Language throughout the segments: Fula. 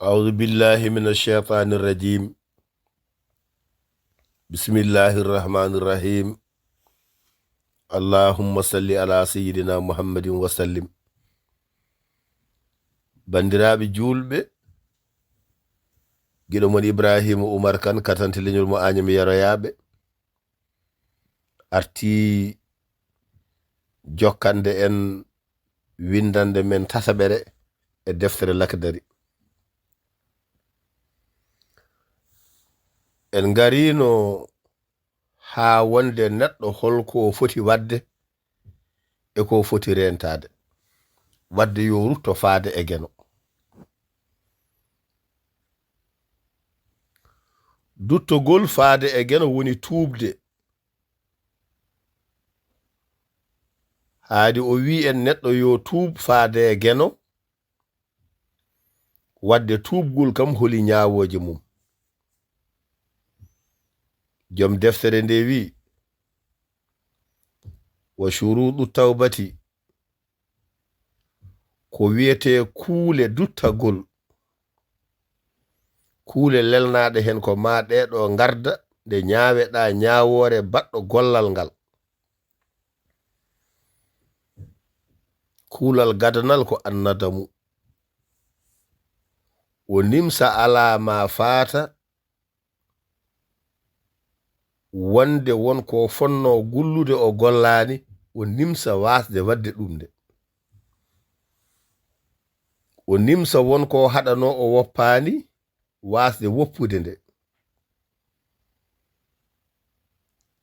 أعوذ بالله من الشيطان الرجيم. بسم الله الرحمن الرحيم. اللهم صل على سيدنا محمد وسلم. bandiraɓe julɓe giɗo mon Ibraahiima Umar kan Katante Leñol mo Aañam Yeroyaaɓe arti jokkande en windande men tataɓere e deftere Lakdari. En garino ha wonde neɗɗo holko foti wadde e ko foti rentade wadde yo rutto faade e geno. Duttogol faade e geno woni tuubde. haadi o wi en neɗɗo yo tuub faade e geno wadde tuubgol kam holi ñaawoje mum. Jom deftere nde wi wa shuruɗu tawbati ko wiyete kuule duttagol, kuule lelnaɗe hen ko ma ɗeɗo garda nde ñaaweɗa ñaawore baɗɗo gollal ngal. kuulal gadanal ko annadamu, o nimsa ala ma faata wonde won ko fonno gullude o gollani, o nimsa wasde wadde ɗum nde. O nimsa won ko haɗano o woppani wasde woppude nde.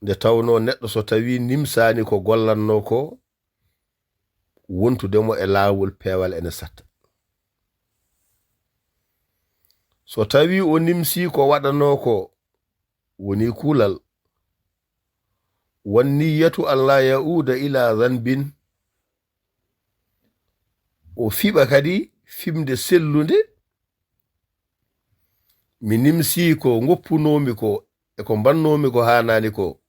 Nde tawno neɗɗo so tawi nimsani ko gollanno ko, wontudemo e laawol peewal ene satta. So tawi o nimsi ko waɗano ko woni kuulal, wan niyatu an la yauda ila zanbin, o fiɓa kadi fimde sellunde. Mi nimsi ko goppunomi ko e ko bannomi ko hanani ko,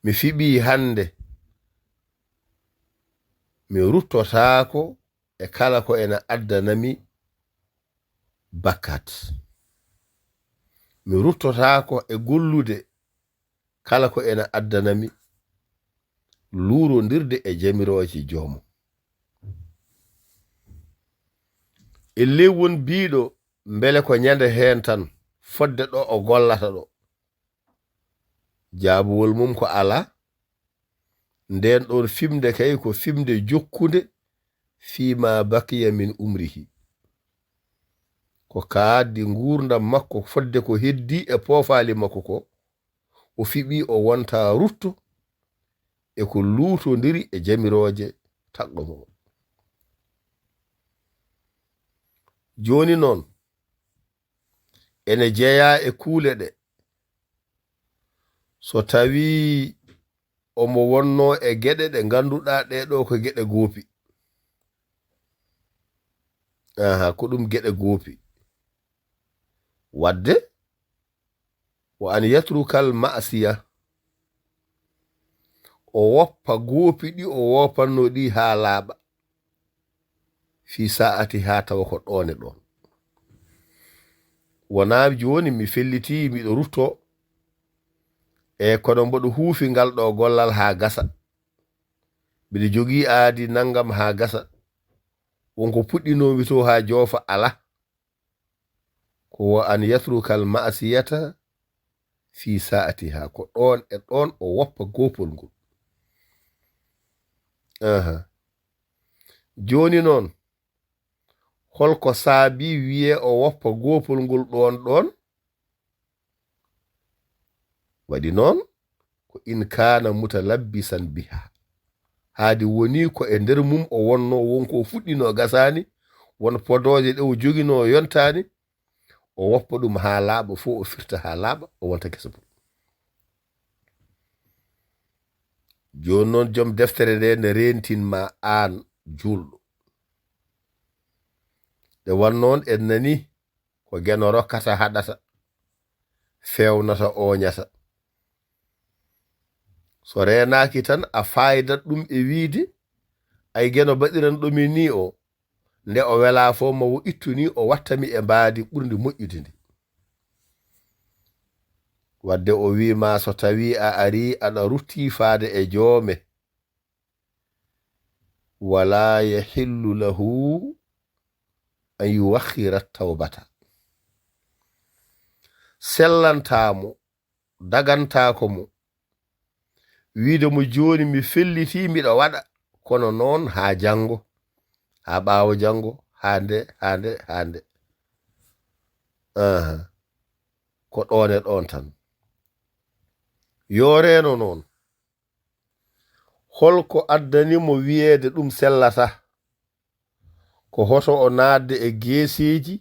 mi fiɓi hande, mi ruttotako e kala ko ena addanami bakkat. Mi ruttotako e gollude kala ko ena addanami luurodirde e jamiroje joomo. Elle won biiɗo mbele ko ñande hen tan fodde ɗo o gollata ɗo, jaabuwol mum ko ala. Nden ɗon fimde kay ko fimde jokkude fima bakiya min umrihi, ko kaaddi gurdam makko fodde ko heddi e poofali makko ko, o fiɓi o wonta rutto e ko luutodiri e jamiroje tagɗo mo. Joni noon ene jeeya e kuule ɗe. So tawi omo wonno e geɗe ɗe ganduɗa ɗeɗo ko geɗe goopi. Ko ɗum geɗe goopi. Wadde wa an yatrukal ma'siya, o woppa goopi ɗi o wopanno ɗi ha laaɓa fi sa'ati ha tawa ko ɗone ɗon. Wona joni mi felliti miɗo rutto e kono mboɗo huufi ngal ɗo gollal ha gasa, mbiɗo jogii aadi nangam ha gasa, wonko puɗɗinomi to ha joofa ala. Ko wa an yatrukal ma'siyata fi sa'ati ha, ko ɗon e ɗon o woppa gopol ngol. Joni noon holko saabi wiye o woppa gopol ngol ɗon waɗi noon ko in kana mutalabbisan biha, haadi woni ko e nder mum o wonno wonko fuɗɗino gasani, won podoje ɗe o jogino yontani, o woppa ɗum ha laaɓa fo, o firta ha laaɓa, o wonta kesa pum. Joni noon joom deftere nde ne rentinma an julɗo. Nde wannoon en nani ko geno rokkata haɗata, fewnata oñata. So renaki tan a faydat ɗum e wiide ay geno baɗiran ɗomi ni o, nde o wela fo mo wo ittuni o wattami e mbaadi ɓurndi moƴƴude ndi wadde o wima so tawi a ari aɗa rutti faade e joome wala yahillu lahu an yuwakhira tawbata sellantamo dagantako mo wiide mo joni mi felliti miɗo waɗa kono noon ha jango ha ɓaawo jango hande ko ɗone ɗon tan yoreno noon holko addanimo wiyeede ɗum sellata ko hoto o naatde e geeseji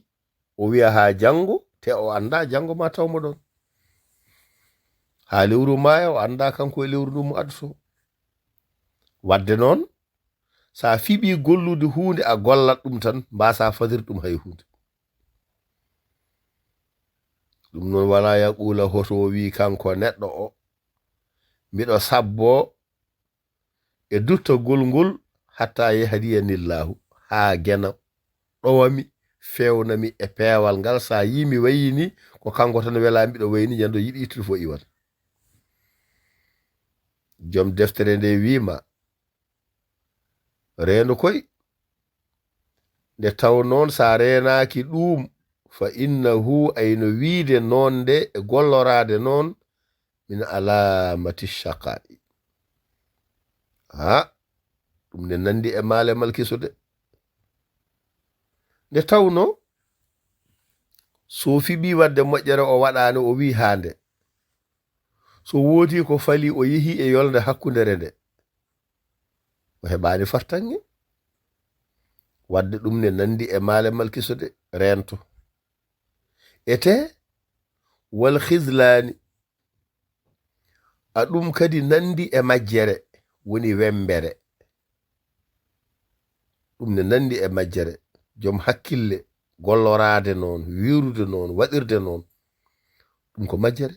o wiya ha jango te o anda jango ma tawmo ɗon ha lewru maya o anda kanko e lewru ndu mo adduto wadde noon sa fiɓi gollude hunde a gollat ɗum tan mbasa fadir ɗum hay hunde ɗum noon wala yaqula hoto wi kanko neɗɗo o miɗo sabbo e duttagol ngol hatta yahdiyanillahu ha gena ɗowami fewnami e peewal ngal sa yimi wayini ko kanko tan wela mbiɗo wayni yando yiɗi ittude fo iwata joom deftere nde wima reenu koy nde taw noon sa renaki ɗum fa innahu ayno wiide noon nde e gollorade noon min alamati shaqai ɗum ne nandi e maale malkisude nde tawno so fiɓi wadde moƴƴere o waɗani o wi hande so woodi ko fali o yehi e yolde hakkundere nde o heɓani fartange wadde ɗum ne nandi e maale malkisude rento ete wal khislani aɗum kadi nandi e majjere woni wembere ɗum ne nandi e majjere joom hakkille gollorade noon wirude noon waɗirde noon ɗum ko majjere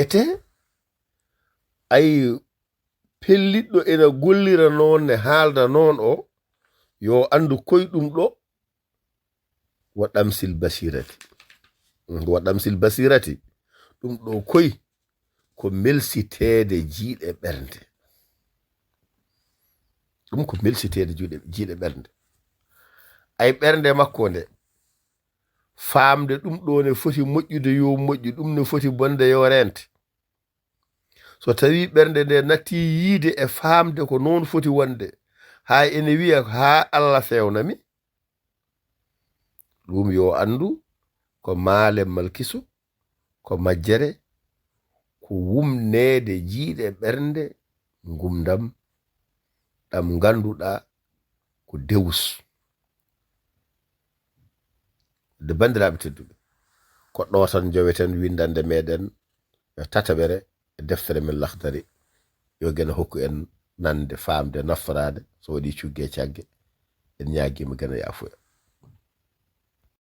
ete ay pelliɗɗo ena gollira noon ne haalda noon o yo andu koyɗum ɗo wa ɗamsil basirati ɗum ɗo koy ko melsitede jiiɗe ɓernde ɗum ko melsitede jiiɗe ɓernde ay ɓernde makko nde famde ɗum ɗo ne foti moƴƴude yo moƴƴu ɗum ne foti bonde yo rente so tawi ɓernde nde natti yiide e famde ko noon foti wonde ha ene wiya ha Allah fewnami ɗum yo andu ko maale malkiso ko majjere ko wumnede jiiɗe ɓernde ngumdam ɗam ganduɗa ko dewus de bandiraɓe tedduɓe ko ɗo tan joweten windande meɗen e tataɓere e deftere men Lakdari yo gena hokku en nande famde naftorade so waɗi cugge cagge en ñaguima gena yafuya